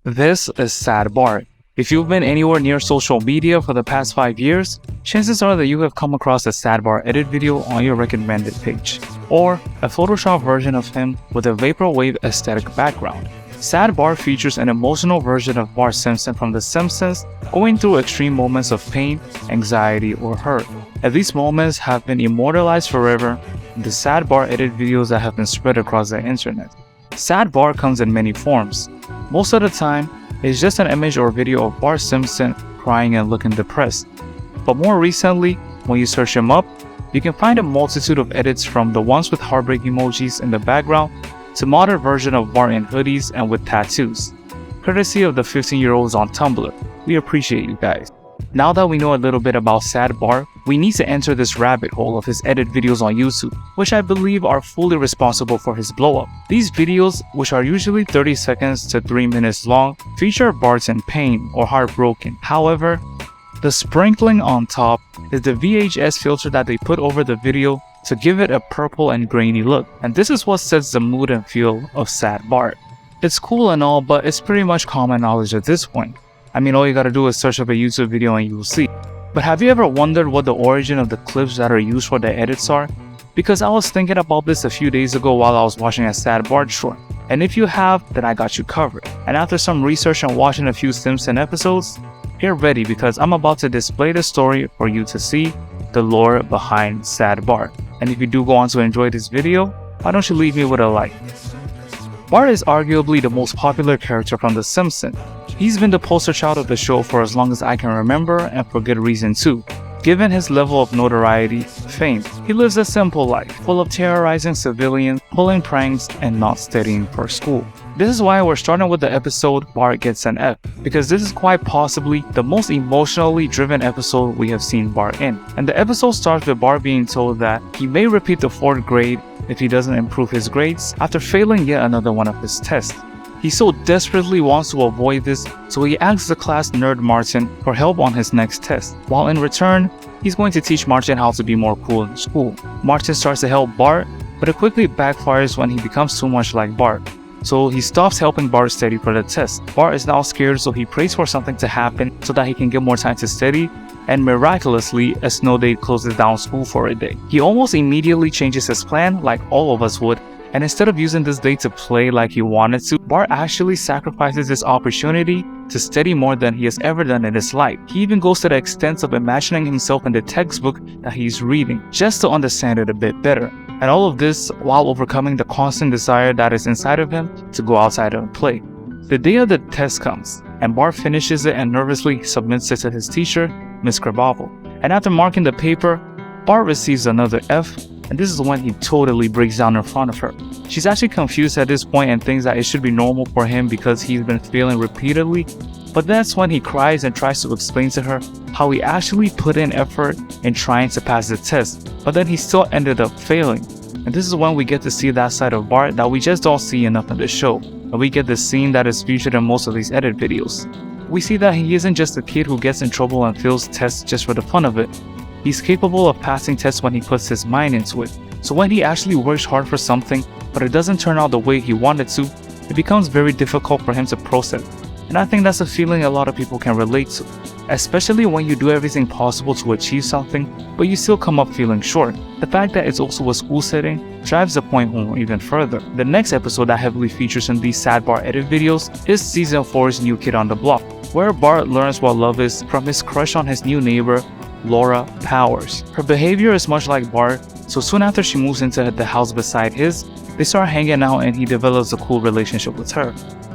This is Sad Bart. If you've been anywhere near social media for the past 5 years, chances are that you have come across a Sad Bart edit video on your recommended page, or a Photoshop version of him with a vaporwave aesthetic background. Sad Bart features an emotional version of Bart Simpson from The Simpsons going through extreme moments of pain, anxiety, or hurt. And these moments have been immortalized forever in the Sad Bart edit videos that have been spread across the internet. Sad Bart comes in many forms. Most of the time, it's just an image or video of Bart Simpson crying and looking depressed. But more recently, when you search him up, you can find a multitude of edits, from the ones with heartbreak emojis in the background to modern version of Bart in hoodies and with tattoos, courtesy of the 15-year-olds on Tumblr. We appreciate you guys. Now that we know a little bit about Sad Bart, we need to enter this rabbit hole of his edit videos on YouTube, which I believe are fully responsible for his blow-up. These videos, which are usually 30 seconds to 3 minutes long, feature Bart's in pain or heartbroken. However, the sprinkling on top is the VHS filter that they put over the video to give it a purple and grainy look, and this is what sets the mood and feel of Sad Bart. It's cool and all, but it's pretty much common knowledge at this point. I mean, all you gotta do is search up a YouTube video and you'll see. But have you ever wondered what the origin of the clips that are used for the edits are? Because I was thinking about this a few days ago while I was watching a Sad Bart short. And if you have, then I got you covered. And after some research and watching a few Simpsons episodes, get ready, because I'm about to display the story for you to see the lore behind Sad Bart. And if you do go on to enjoy this video, why don't you leave me with a like? Bart is arguably the most popular character from The Simpsons. He's been the poster child of the show for as long as I can remember, and for good reason too. Given his level of notoriety, fame, he lives a simple life, full of terrorizing civilians, pulling pranks, and not studying for school. This is why we're starting with the episode Bart Gets an F, because this is quite possibly the most emotionally driven episode we have seen Bart in. And the episode starts with Bart being told that he may repeat the 4th grade if he doesn't improve his grades after failing yet another one of his tests. He so desperately wants to avoid this, so he asks the class nerd Martin for help on his next test, while in return, he's going to teach Martin how to be more cool in school. Martin starts to help Bart, but it quickly backfires when he becomes too much like Bart. So he stops helping Bart study for the test. Bart is now scared, so he prays for something to happen so that he can get more time to study, and miraculously, a snow day closes down school for a day. He almost immediately changes his plan, like all of us would, and instead of using this day to play like he wanted to, Bart actually sacrifices this opportunity to study more than he has ever done in his life. He even goes to the extent of imagining himself in the textbook that he's reading, just to understand it a bit better. And all of this while overcoming the constant desire that is inside of him to go outside and play. The day of the test comes, and Bart finishes it and nervously submits it to his teacher, Miss Krabappel. And after marking the paper, Bart receives another F, and this is when he totally breaks down in front of her. She's actually confused at this point and thinks that it should be normal for him because he's been failing repeatedly, but that's when he cries and tries to explain to her how he actually put in effort in trying to pass the test, but then he still ended up failing. And this is when we get to see that side of Bart that we just don't see enough in the show, and we get the scene that is featured in most of these edit videos. We see that he isn't just a kid who gets in trouble and fails tests just for the fun of it. He's capable of passing tests when he puts his mind into it. So when he actually works hard for something, but it doesn't turn out the way he wanted to, it becomes very difficult for him to process. And I think that's a feeling a lot of people can relate to, especially when you do everything possible to achieve something, but you still come up feeling short. The fact that it's also a school setting drives the point home even further. The next episode that heavily features in these Sad Bart edit videos is Season 4's New Kid on the Block, where Bart learns what love is from his crush on his new neighbor, Laura Powers. Her behavior is much like Bart, so soon after she moves into the house beside his, they start hanging out and he develops a cool relationship with her,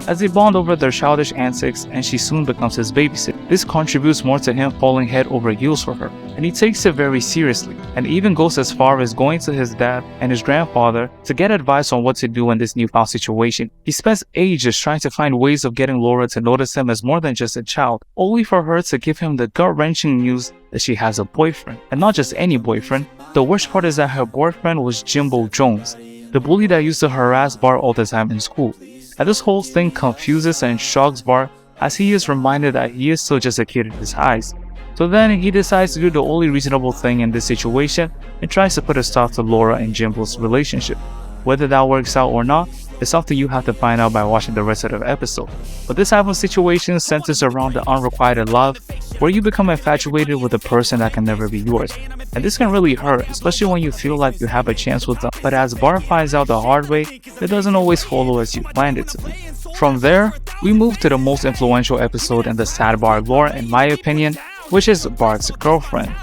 as they bond over their childish antics, and she soon becomes his babysitter. This contributes more to him falling head over heels for her, and he takes it very seriously, and even goes as far as going to his dad and his grandfather to get advice on what to do in this newfound situation. He spends ages trying to find ways of getting Laura to notice him as more than just a child, only for her to give him the gut-wrenching news that she has a boyfriend, and not just any boyfriend. The worst part is that her boyfriend was Jimbo Jones, the bully that used to harass Bart all the time in school. And this whole thing confuses and shocks Bart, as he is reminded that he is still just a kid in his eyes. So then he decides to do the only reasonable thing in this situation and tries to put a stop to Laura and Jimbo's relationship. Whether that works out or not, is something you have to find out by watching the rest of the episode. But this type of situation centers around the unrequited love, where you become infatuated with a person that can never be yours. And this can really hurt, especially when you feel like you have a chance with them. But as Bart finds out the hard way, it doesn't always follow as you planned it to be. From there, we move to the most influential episode in the Sad Bart lore, in my opinion, which is Bart's girlfriend.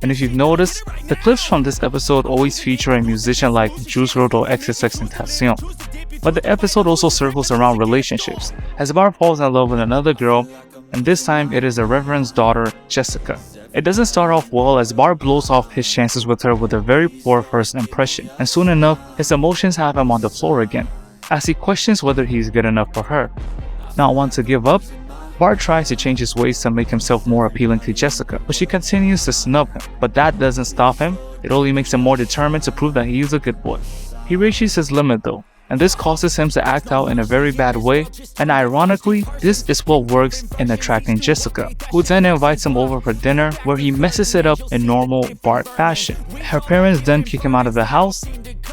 And if you've noticed, the clips from this episode always feature a musician like Juice WRLD or XXXTentacion. But the episode also circles around relationships, as Bart falls in love with another girl, and this time it is the Reverend's daughter, Jessica. It doesn't start off well, as Bart blows off his chances with her with a very poor first impression, and soon enough, his emotions have him on the floor again, as he questions whether he's good enough for her. Not want to give up, Bart tries to change his ways to make himself more appealing to Jessica, but she continues to snub him. But that doesn't stop him, it only makes him more determined to prove that he is a good boy. He reaches his limit though, and this causes him to act out in a very bad way, and ironically, this is what works in attracting Jessica, who then invites him over for dinner, where he messes it up in normal Bart fashion. Her parents then kick him out of the house,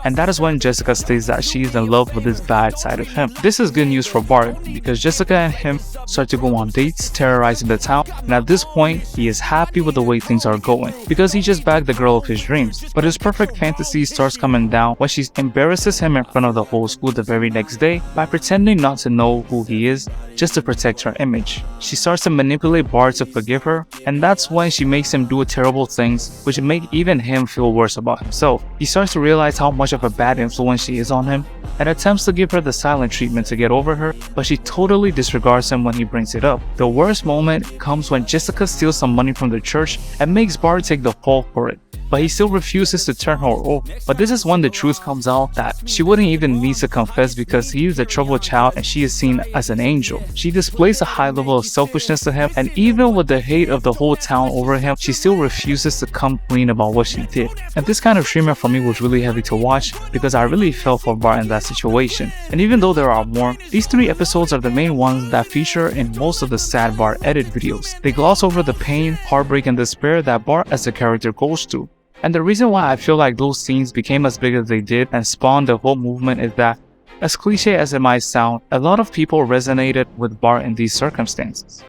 and that is when Jessica states that she is in love with this bad side of him. This is good news for Bart, because Jessica and him start to go on dates, terrorizing the town, and at this point, he is happy with the way things are going, because he just bagged the girl of his dreams. But his perfect fantasy starts coming down when she embarrasses him in front of the whole school the very next day by pretending not to know who he is, just to protect her image. She starts to manipulate Bart to forgive her, and that's when she makes him do terrible things, which make even him feel worse about himself. He starts to realize how much of a bad influence she is on him, and attempts to give her the silent treatment to get over her, but she totally disregards him when he brings it up. The worst moment comes when Jessica steals some money from the church and makes Bart take the fall for it, but he still refuses to turn her over. But this is when the truth comes out that she wouldn't even need to confess, because he is a troubled child and she is seen as an angel. She displays a high level of selfishness to him, and even with the hate of the whole town over him, she still refuses to come clean about what she did. And this kind of treatment for me was really heavy to watch, because I really felt for Bart in that situation. And even though there are more, these 3 episodes are the main ones that feature in most of the Sad Bart edit videos. They gloss over the pain, heartbreak, and despair that Bart as a character goes through. And the reason why I feel like those scenes became as big as they did and spawned the whole movement is that, as cliche as it might sound, a lot of people resonated with Bart in these circumstances.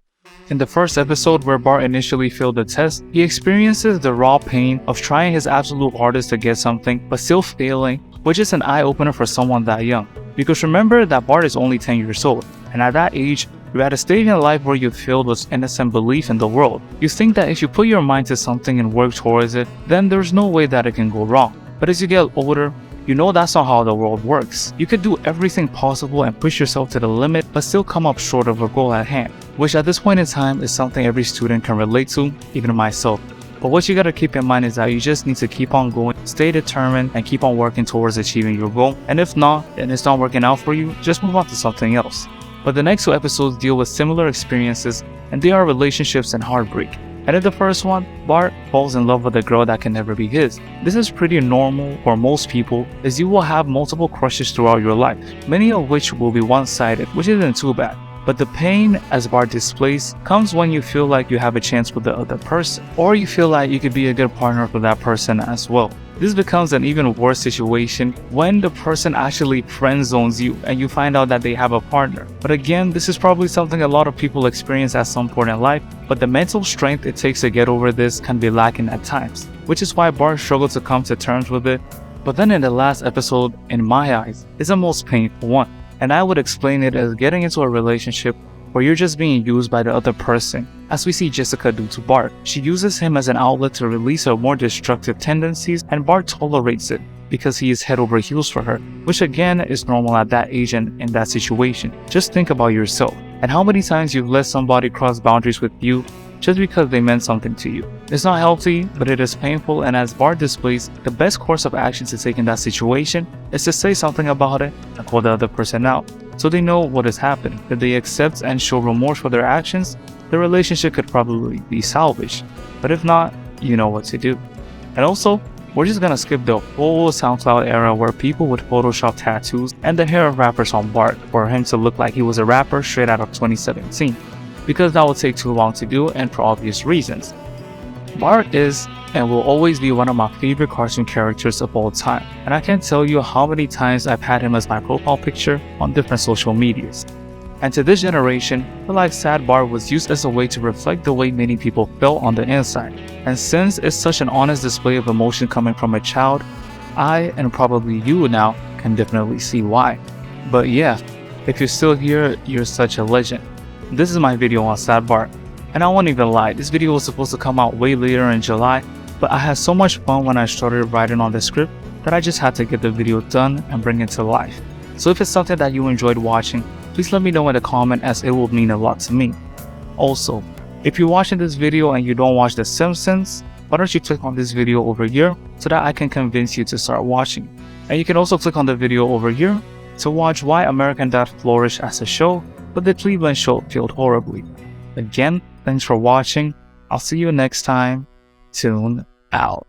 In the first episode, where Bart initially failed the test, he experiences the raw pain of trying his absolute hardest to get something but still failing, which is an eye-opener for someone that young. Because remember that Bart is only 10 years old, and at that age, you're at a stage in life where you're filled with innocent belief in the world. You think that if you put your mind to something and work towards it, then there's no way that it can go wrong. But as you get older, you know that's not how the world works. You could do everything possible and push yourself to the limit, but still come up short of a goal at hand, which at this point in time is something every student can relate to, even myself. But what you gotta keep in mind is that you just need to keep on going, stay determined, and keep on working towards achieving your goal. And if not, and it's not working out for you, just move on to something else. But the next 2 episodes deal with similar experiences, and they are relationships and heartbreak. And in the first one, Bart falls in love with a girl that can never be his. This is pretty normal for most people, as you will have multiple crushes throughout your life, many of which will be one-sided, which isn't too bad. But the pain, as Bart displays, comes when you feel like you have a chance with the other person, or you feel like you could be a good partner for that person as well. This becomes an even worse situation when the person actually friend zones you and you find out that they have a partner. But again, this is probably something a lot of people experience at some point in life, but the mental strength it takes to get over this can be lacking at times, which is why Bart struggled to come to terms with it. But then in the last episode, in my eyes, is the most painful one, and I would explain it as getting into a relationship where you're just being used by the other person, as we see Jessica do to Bart. She uses him as an outlet to release her more destructive tendencies, and Bart tolerates it because he is head over heels for her, which again is normal at that age and in that situation. Just think about yourself, and how many times you've let somebody cross boundaries with you just because they meant something to you. It's not healthy, but it is painful, and as Bart displays, the best course of action to take in that situation is to say something about it and call the other person out, so they know what is happening. If they accept and show remorse for their actions, the relationship could probably be salvaged. But if not, you know what to do. And also, we're just gonna skip the whole SoundCloud era where people would Photoshop tattoos and the hair of rappers on Bart for him to look like he was a rapper straight out of 2017, because that would take too long to do and for obvious reasons. Bart is and will always be one of my favorite cartoon characters of all time, and I can't tell you how many times I've had him as my profile picture on different social medias. And to this generation, I feel like Sad Bart was used as a way to reflect the way many people felt on the inside. And since it's such an honest display of emotion coming from a child, I, and probably you now, can definitely see why. But yeah, if you're still here, you're such a legend. This is my video on Sad Bart. And I won't even lie, this video was supposed to come out way later in July, but I had so much fun when I started writing on the script that I just had to get the video done and bring it to life. So if it's something that you enjoyed watching, please let me know in the comment, as it will mean a lot to me. Also, if you're watching this video and you don't watch The Simpsons, why don't you click on this video over here so that I can convince you to start watching. And you can also click on the video over here to watch Why American Dad Flourished as a Show, but the Cleveland show failed horribly. Again, thanks for watching. I'll see you next time. Tune out.